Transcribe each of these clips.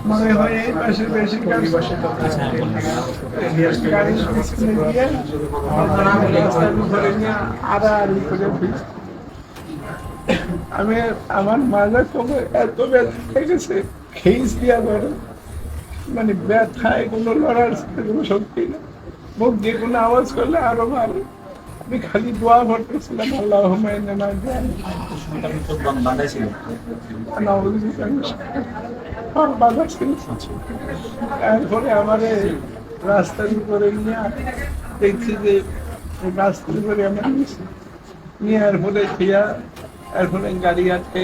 মনে হয় এই পাশে বেশি গাড়ি পিছনে গিয়ে রাস্তার উপরে নিয়ে আড়াআড়ি করে ফিরছে। আমি আমার মাজা কমে এত ব্যথা লেগেছে, খেইস দিয়া ধরে, মানে ব্যথায় কোনো লড়ার কোনো শক্তি না, মুখ দিয়ে কোনো আওয়াজ করলে আরো ভালো। আমি খালি দোয়া করতেছিলাম, আল্লাহ বাধা ছিল। এরপরে আমার রাস্তার উপরে নিয়ে দেখছি যে রাস্তার উপরে আমার নিয়ে এরপরে খেয়া, এরপরে গাড়ি আটকে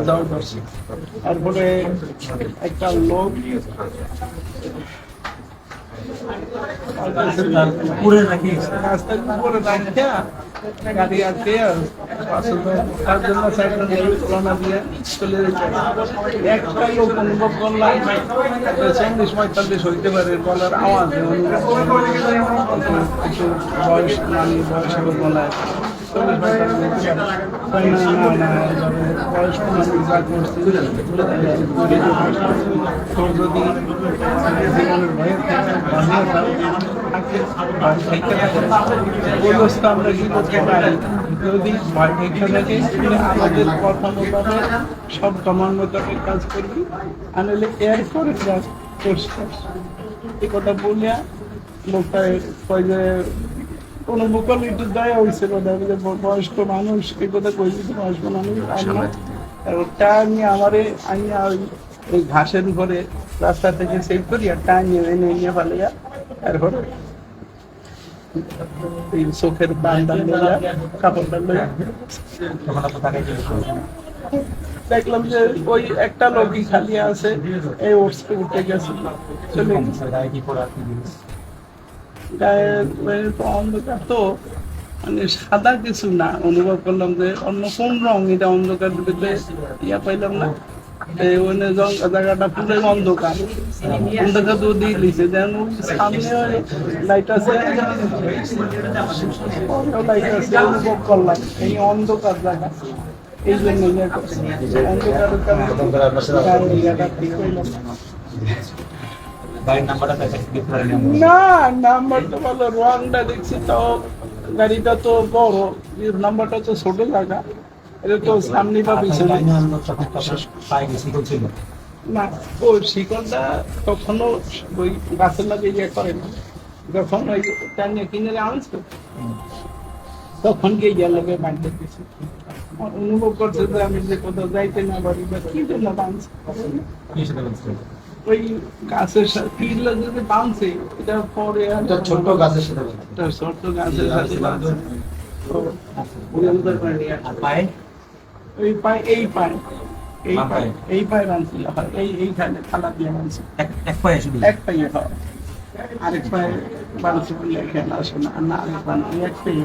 যাওয়া করছে। এরপরে একটা লোক রাস্তার উপরে রাখিয়া গাড়ি আটকে তার জন্য রওনা দিয়ে চলে যেতে। একটা লোক অনুভব করলাম 40-45 হইতে পারে, বলার আওয়াজ একটু বয়স বয়সের বলায় 40-45 আমরা কি করতে পারি, যদি ভয় দেখে থাকে আমাদের কথা মোতাবেক সব কমার মোতাবেক কাজ করবি, আনলে এরপরে কাজ করছে। এই কথা বলিয়া লোকটা কয় যে কোনো বোকাল একটু দয়া হয়েছিল, বয়স্ক মানুষ এই কথা কইছি, বয়স্ক মানুষ নিয়ে আমারে আনিয়া ওই ঘাসের উপরে রাস্তা থেকে সেভ করিয়া টানিয়ে এনে নিয়ে পালিয়া, এরপরে এই চোখের বান্ধা লইয়া কাপড়টা লইয়া দেখলাম যে ওই একটা লোকই খালি আছে, এই উঠতে গেছে চলে গায়ের অন্ধকার তো, মানে সাদা কিছু না, অনুভব করলাম যে অন্য কোন রং, এটা অন্ধকার দিতে ইয়া পাইলাম না। জায়গাটা পুরো অন্ধকার, অন্ধকার তো দিয়ে দিয়েছে, যেন সামনে লাইট আছে, লাইট আছে, অনুভব করলাম এই অন্ধকার জায়গা, এই জন্য না নাম্বার তো বলো, রংটা দেখছি তাও গাড়িটা তো বড়, নাম্বারটা তো ছোট জায়গা, এটা তো সামনে বা পিছনে না। ও শিকলটা কখনো ওই গাছের লাগে ইয়ে করে না, যখন ওই টানিয়ে কিনে আনছে তখন গিয়ে গিয়ে লাগে বাঁধতে দিয়েছে। অনুভব করছে যে আমি যে কোথাও যাইতে না পারি বা কি জন্য বাঁধছে, ওই গাছের সাথে যদি বাঁধছে, এটা পরে ছোট গাছের সাথে ছোট গাছের সাথে বাঁধছে। এই পায়ে বাঁধছিল, এইখানে থালা দিয়ে বাঁধছে, এক পায়ে হয়, আরেক পায়ে বাঁধছে বলে এখানে আসে না, আরেক পায়ে এক পায়ে